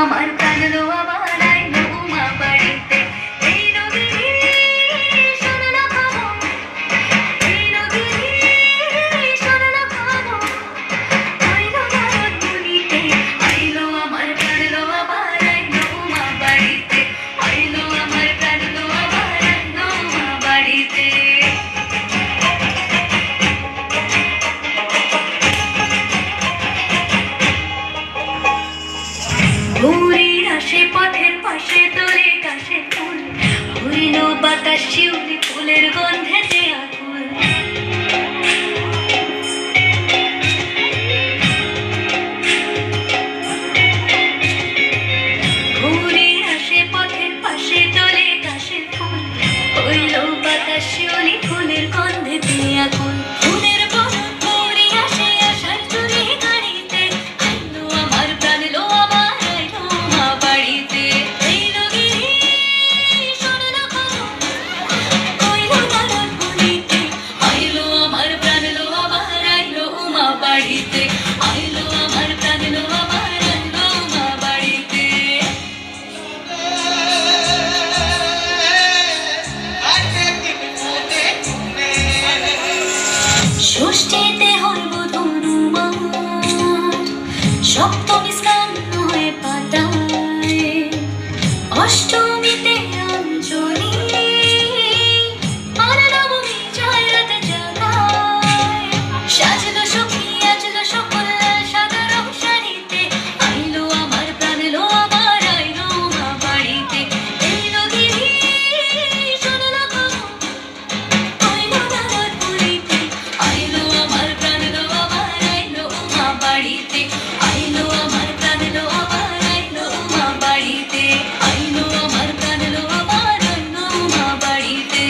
আমার কানলো আমার আইলো উমা বাড়িতে এই নগিনী শোনো খবর এই নগিনী শোনো খবর আইলো নারদ মুনিতে আইলো আমার কানলো আমার আইলো উমা বাড়িতে আইলো আমার কানলো আমার আইলো উমা বাড়িতে পথের পাশে তোলে কাশে ফুল হইল বাতাস শিউলি ফুলের গন্ধে যে আকুল ঘুরে আসে পথের পাশে তোলে কাশে ফুল হইল বাতাস শিউলি ফুলের গন্ধে যে আকুল ফুলের বরণ ঘুরে আসে আশার চুরি গাড়িতে আইলো আমার প্রাণ লো আমার আইলো মা বাড়িতে এই নগিনী শোনো খবর কইলো নারদ মুনিতে আইলো আমার প্রাণ লো আমার আইলো মা বাড়িতে আইলো আমার প্রাণ লো আমার আইলো মা বাড়িতে ষষ্ঠীতে হইব ধনুমার সপ্তমী স্নান হয়ে পাতায় অষ্টমীতে অঞ্জলি আর নবমী জয় রাত জাগায় সাজলো সখী আজলো সকল সাদর শাড়িতে আইলো আমার প্রাণ লো আমার আইলো মা বাড়িতে এই নগিনী শোনো খবর আইলো নারদ মুনিতে আইলো আমার প্রাণ লো আমার আইলো মা বাড়িতে আইলো আমার প্রাণ লো আমার আইলো মা বাড়িতে আইলো আমার প্রাণ লো আমার আইলো মা বাড়িতে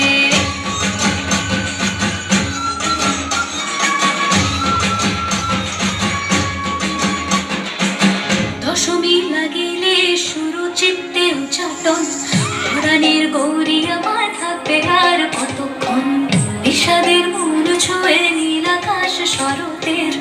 দশমী লাগিলে শুরু চিত্তে উচ্চাটন পুরাণের গৌরী আমার থাকবে আর কতক্ষণ বিষাদের মূল ছুঁয়ে নীল আকাশ শরতের